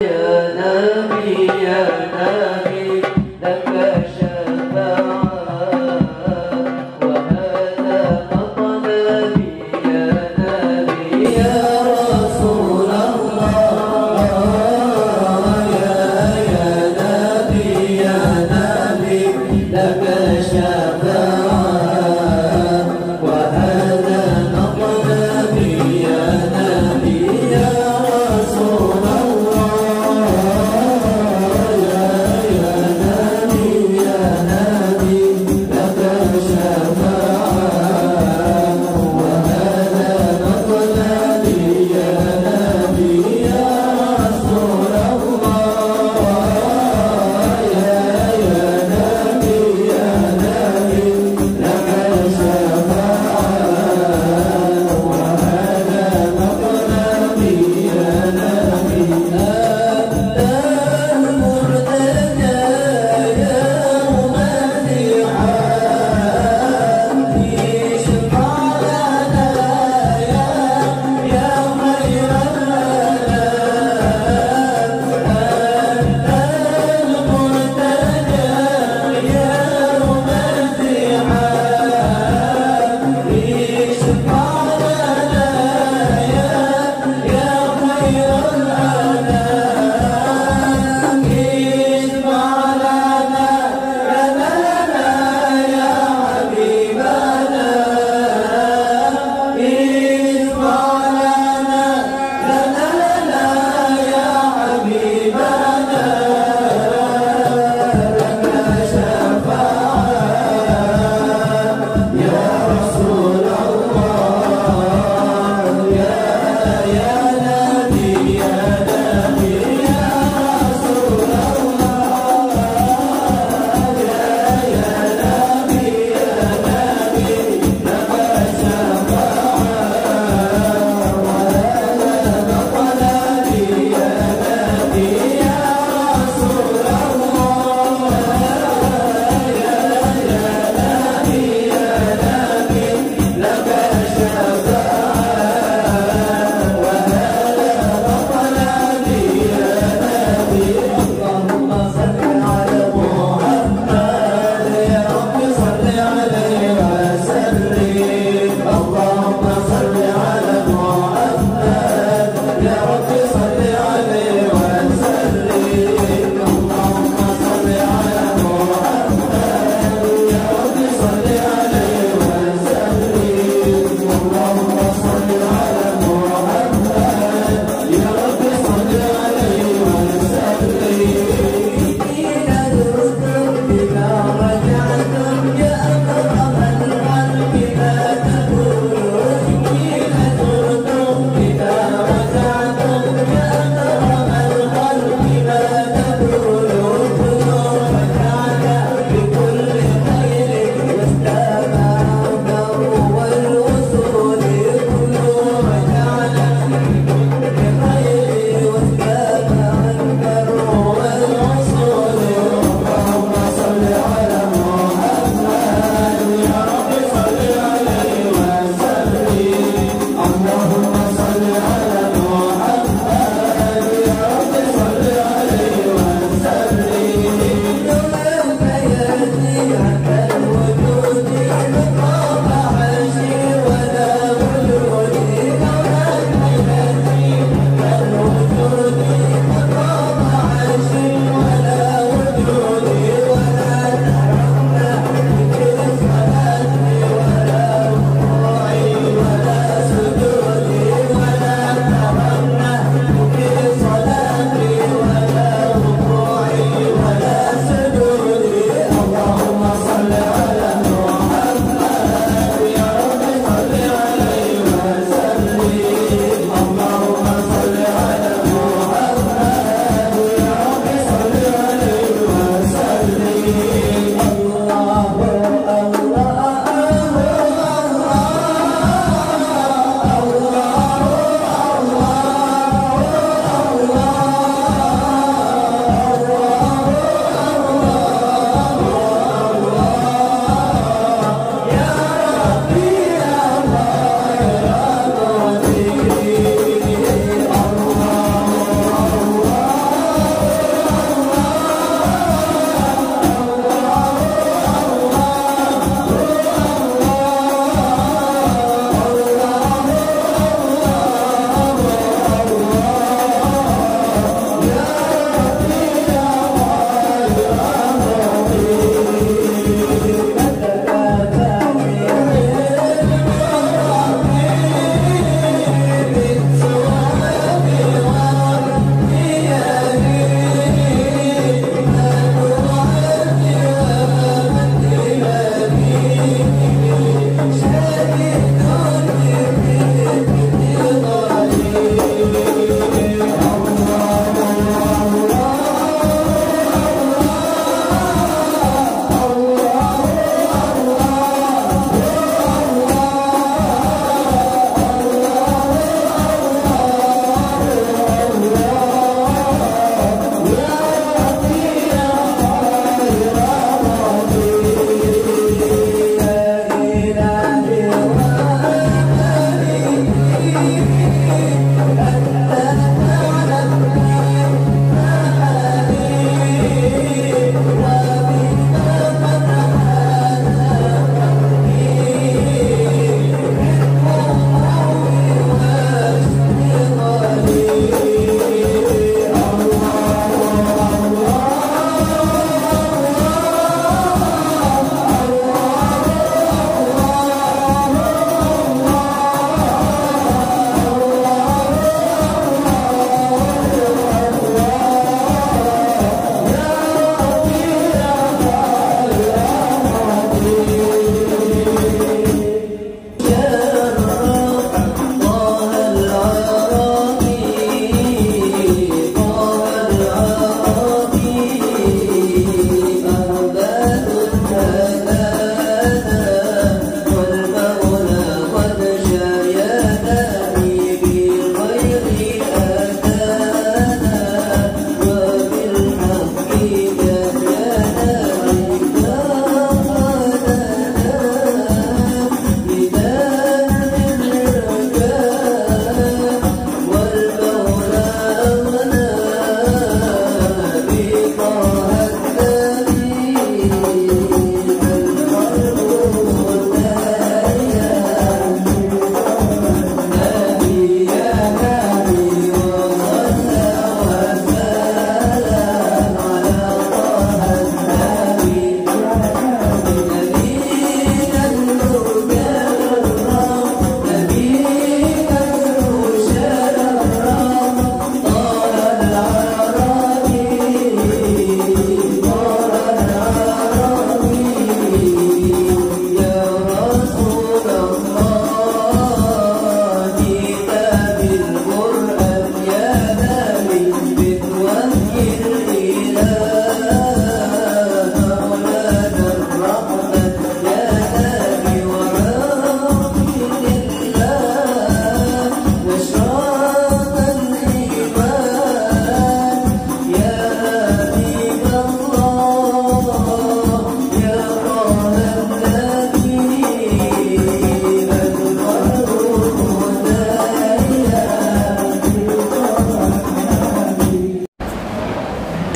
Ya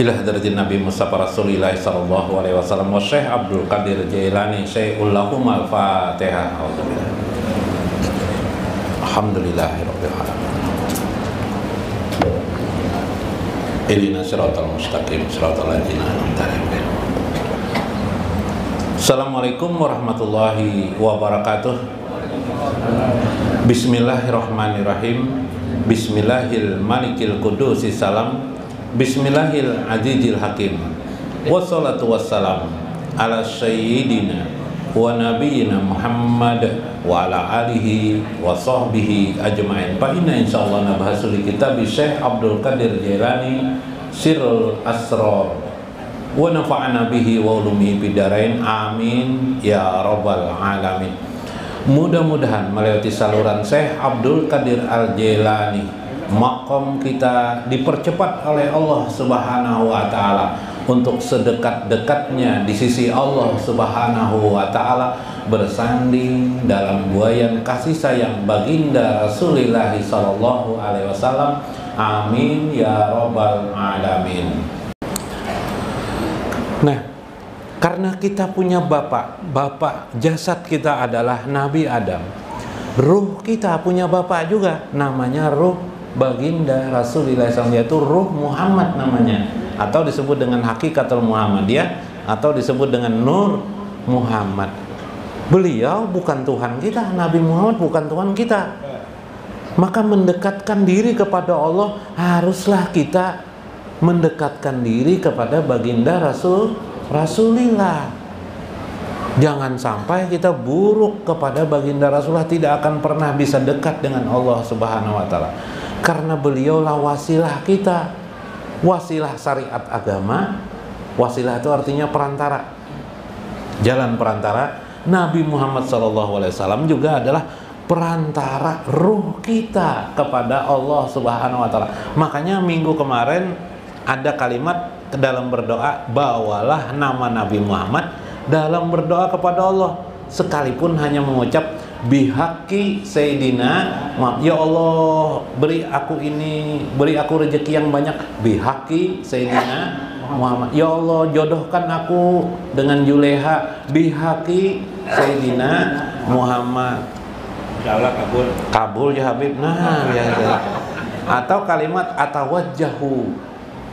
ila hadratin Nabi Mustafa Rasulillah sallallahu alaihi wasallam wa Syekh Abdul Qadir Jailani Syaikhul lahum al-Fatihah. Alhamdulillahirabbil alamin. Ihdinash shiratal mustaqim shiratal ladzina an'amta alaihim. Assalamualaikum warahmatullahi wabarakatuh. Bismillahirrahmanirrahim. Bismillahil malikil qudusis salam. Bismillahil azizil hakim. Wassalatu wassalam ala sayyidina wa nabiyyina Muhammad wa ala alihi wa sahbihi ajma'in. Fa inna insyaallah nabhasul kitab Syekh Abdul Qadir Jailani Sirrul Asrar wa nafa'ana bihi wa ulumi bidarain. Amin ya rabbal alamin. Mudah-mudahan melewati saluran Syekh Abdul Qadir Al-Jailani, maqam kita dipercepat oleh Allah Subhanahu wa taala untuk sedekat-dekatnya di sisi Allah Subhanahu wa taala, bersanding dalam buayan kasih sayang baginda Rasulullah sallallahu alaihi wasallam. Amin ya rabbal alamin. Nah, karena kita punya bapak jasad kita adalah Nabi Adam. Ruh kita punya bapak juga, namanya ruh baginda Rasulullah SAW, yaitu ruh Muhammad namanya, atau disebut dengan Hakikatul Muhammadiyah, atau disebut dengan Nur Muhammad. Beliau bukan Tuhan kita, Nabi Muhammad bukan Tuhan kita. Maka mendekatkan diri kepada Allah, haruslah kita mendekatkan diri kepada baginda Rasulullah. Jangan sampai kita buruk kepada baginda Rasulullah, tidak akan pernah bisa dekat dengan Allah Subhanahu wa taala. Karena beliaulah wasilah kita, wasilah syariat agama. Wasilah itu artinya perantara, jalan perantara. Nabi Muhammad SAW juga adalah perantara ruh kita kepada Allah Subhanahu wa taala. Makanya minggu kemarin ada kalimat dalam berdoa, bawalah nama Nabi Muhammad dalam berdoa kepada Allah, sekalipun hanya mengucap bihaqi Sayyidina Muhammad, ya Allah beri aku ini, beri aku rezeki yang banyak, bihaqi Sayyidina Muhammad, ya Allah jodohkan aku dengan Juleha, bihaqi Sayyidina Muhammad. Insyaallah kabul. Kabul ya Habib. Nah, ya. Atau kalimat atawajjahu,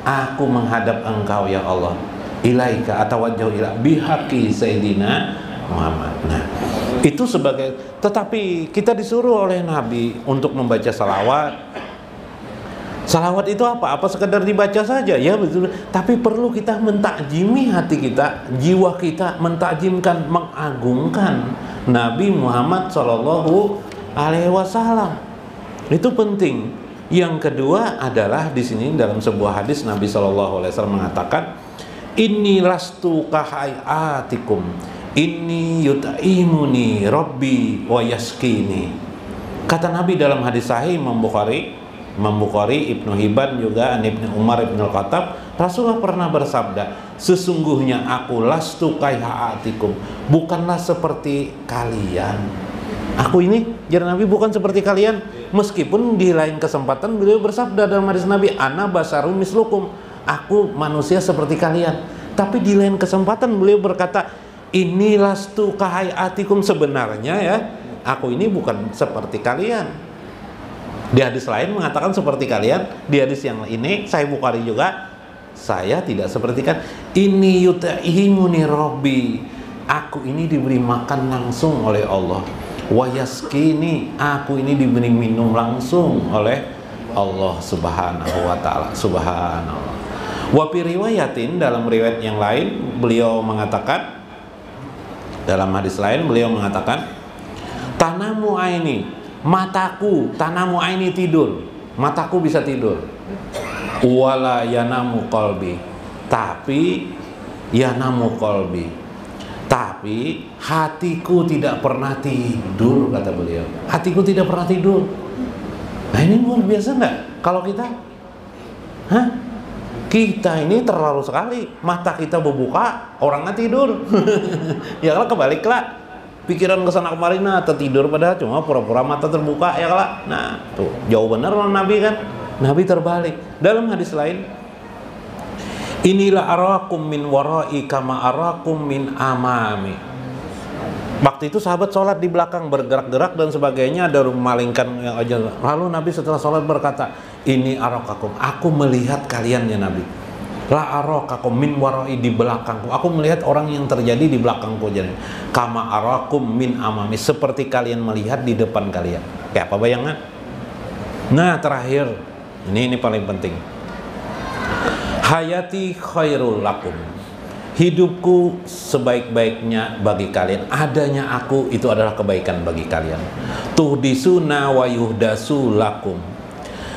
aku menghadap engkau ya Allah, ilaika atawajjahu ila bihaqi Sayyidina Muhammad. Nah, itu sebagai, tetapi kita disuruh oleh Nabi untuk membaca salawat. Salawat itu apa? Apa sekedar dibaca saja? Ya betul. Tapi perlu kita mentakjimi hati kita, jiwa kita mentakjimkan, mengagungkan Nabi Muhammad Shallallahu Alaihi Wasallam. Itu penting. Yang kedua adalah di sini dalam sebuah hadis Nabi Shallallahu Alaihi Wasallam mengatakan, inni lastu kahayatikum, inni yut'imuni Rabbi wa yaskini. Kata Nabi dalam hadis sahih Imam Bukhari, Ibnu Hibban juga, Ibnu Umar Ibnu Khattab, Rasulullah pernah bersabda, sesungguhnya aku lastu kahayatikum, bukanlah seperti kalian. Aku ini, jadi Nabi bukan seperti kalian. Meskipun di lain kesempatan beliau bersabda dalam hadis Nabi, ana basarun mislukum, aku manusia seperti kalian. Tapi di lain kesempatan beliau berkata, ini lastu kahayatikum, sebenarnya ya aku ini bukan seperti kalian. Di hadis lain mengatakan seperti kalian, di hadis yang ini Sahih Bukhari juga, saya tidak seperti kan. Ini yut'imuni Rabbi, aku ini diberi makan langsung oleh Allah. Wa yaskini, aku ini diberi minum langsung oleh Allah Subhanahu wa taala. Subhanallah. Wa fi riwayatin, dalam riwayat yang lain beliau mengatakan, dalam hadis lain beliau mengatakan, tanamu aini, mataku, tanamu aini tidur, mataku bisa tidur. Wala yanamu qalbi, tapi yanamu qalbi, tapi hatiku tidak pernah tidur, kata beliau. Hatiku tidak pernah tidur. Nah, ini luar biasa nggak? Kalau kita, kita ini terlalu sekali, mata kita berbuka, orangnya tidur. Ya kalau kebaliklah, pikiran kesana kemari, nah tertidur padahal cuma pura-pura mata terbuka, ya kalau. Nah tuh jauh bener loh Nabi kan. Nabi terbalik. Dalam hadis lain, inilah arakum min warai kama arakum min amami. Waktu itu sahabat sholat di belakang bergerak-gerak dan sebagainya, ada memalingkan yang aja. Lalu Nabi setelah sholat berkata, ini arakakum, aku melihat kalian ya Nabi. La arakakum min warai, di belakangku, aku melihat orang yang terjadi di belakangku. Jadi kama arakum min amami, seperti kalian melihat di depan kalian. Kayak apa bayangan? Nah terakhir, ini paling penting. Hayati khairul lakum, hidupku sebaik-baiknya bagi kalian. Adanya aku itu adalah kebaikan bagi kalian. Tuhdisuna wa yuhdasu lakum,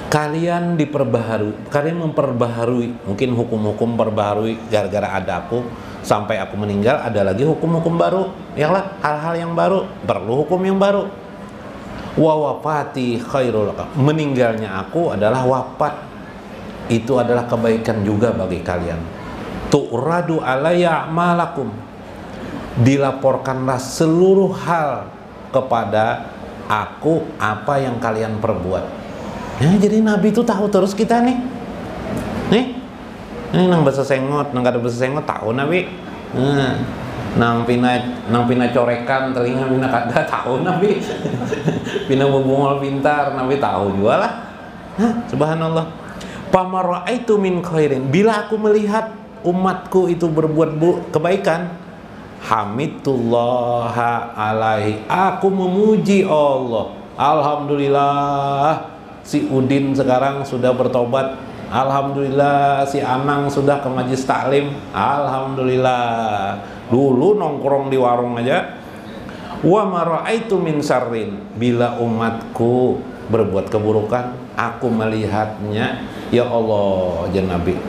kalian diperbaharui, kalian memperbaharui, mungkin hukum-hukum perbaharui gara-gara ada aku. Sampai aku meninggal ada lagi hukum-hukum baru, yalah, hal-hal yang baru, perlu hukum yang baru. Wa wafati khairul lakum, meninggalnya aku adalah wafat, itu adalah kebaikan juga bagi kalian. Tu'radu alayya malakum, dilaporkanlah seluruh hal kepada aku apa yang kalian perbuat. Ya, jadi Nabi itu tahu terus kita nih. Ini nang bahasa sengot, nang kada bahasa sengot tahu Nabi. Nang pina corekan telinga pina kada tahu Nabi. Pina bubungol pintar Nabi tahu juga lah. Subhanallah. Pamara'aitu min khairin, bila aku melihat umatku itu berbuat kebaikan, hamidullah alaihi, aku memuji Allah. Alhamdulillah si Udin sekarang sudah bertobat. Alhamdulillah si Anang sudah ke majlis taklim. Alhamdulillah. Dulu nongkrong di warung aja. Wa mara'aitu min syarrin, bila umatku berbuat keburukan, aku melihatnya, ya Allah, ya Nabi,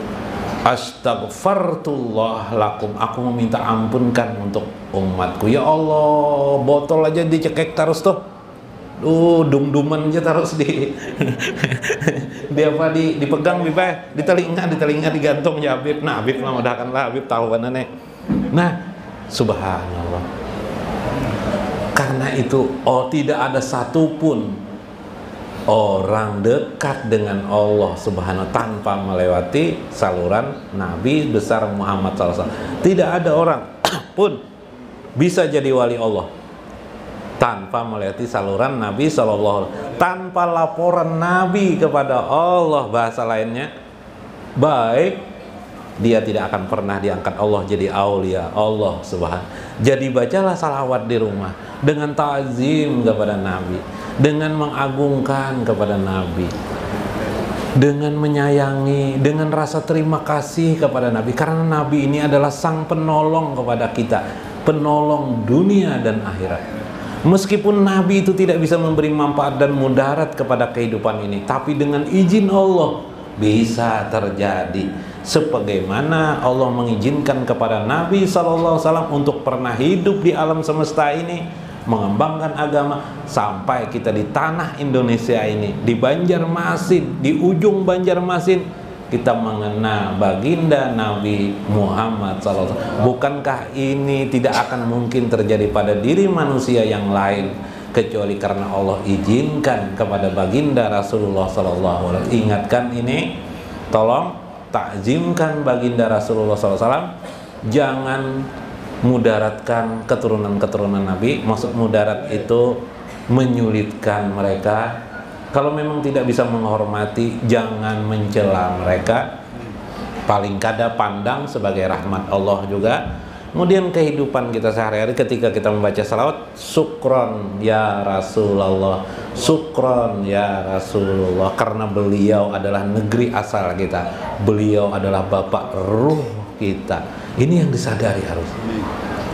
astaghfartullah lakum, aku meminta ampunkan untuk umatku. Ya Allah, botol aja dicekek terus tuh, dum-duman aja terus di dipegang di telinga digantung ya Habib. Nah Habib lah mudahkanlah, Habib tahu kan nih. Nah subhanallah, karena itu tidak ada satupun orang dekat dengan Allah subhanahu tanpa melewati saluran Nabi besar Muhammad SAW. Tidak ada orang pun bisa jadi wali Allah tanpa melewati saluran Nabi SAW, tanpa laporan Nabi kepada Allah. Bahasa lainnya, baik dia tidak akan pernah diangkat Allah jadi aulia Allah subhanahu. Jadi bacalah salawat di rumah dengan ta'zim kepada Nabi, dengan mengagungkan kepada Nabi, dengan menyayangi, dengan rasa terima kasih kepada Nabi, karena Nabi ini adalah sang penolong kepada kita, penolong dunia dan akhirat. Meskipun Nabi itu tidak bisa memberi manfaat dan mudarat kepada kehidupan ini, tapi dengan izin Allah bisa terjadi, sebagaimana Allah mengizinkan kepada Nabi SAW untuk pernah hidup di alam semesta ini, mengembangkan agama sampai kita di tanah Indonesia ini, di Banjarmasin, di ujung Banjarmasin, kita mengenal baginda Nabi Muhammad SAW. Bukankah ini tidak akan mungkin terjadi pada diri manusia yang lain kecuali karena Allah izinkan kepada baginda Rasulullah SAW. Ingatkan ini, tolong takzimkan baginda Rasulullah SAW. Jangan mudaratkan keturunan-keturunan Nabi. Maksud mudarat itu menyulitkan mereka. Kalau memang tidak bisa menghormati, jangan mencela mereka. Paling kada pandang sebagai rahmat Allah juga. Kemudian kehidupan kita sehari-hari ketika kita membaca salawat, syukron ya Rasulullah, syukron ya Rasulullah, karena beliau adalah negeri asal kita, beliau adalah bapak ruh kita. Ini yang disadari harus.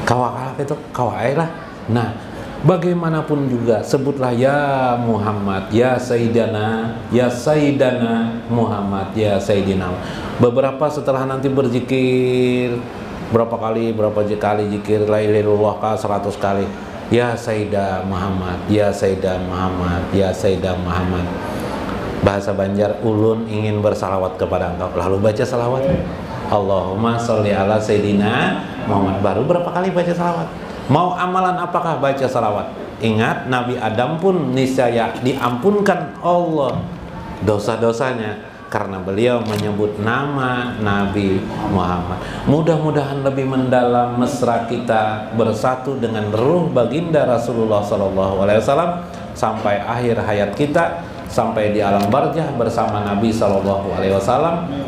Kawal itu kawal lah. Nah, bagaimanapun juga sebutlah ya Muhammad, ya Sayyidana, ya Sayyidana Muhammad, ya Sayyidina. Beberapa setelah nanti berzikir berapa kali zikir la ilaha illallah 100 kali, ya Sayyidah Muhammad, ya Sayyidah Muhammad, ya Sayyidah Muhammad. Bahasa Banjar, ulun ingin bersalawat kepada engkau, lalu baca salawat, Allahumma sholli ala Sayyidina Muhammad. Baru berapa kali baca salawat. Mau amalan apakah? Baca salawat. Ingat, Nabi Adam pun niscaya diampunkan Allah dosa-dosanya. karena beliau menyebut nama Nabi Muhammad. Mudah-mudahan lebih mendalam mesra kita bersatu dengan ruh baginda Rasulullah SAW sampai akhir hayat kita, sampai di alam barzah bersama Nabi SAW.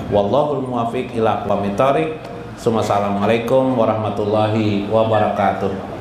Wallahul muwaffiq ila aqwamit thoriq. Assalamualaikum warahmatullahi wabarakatuh.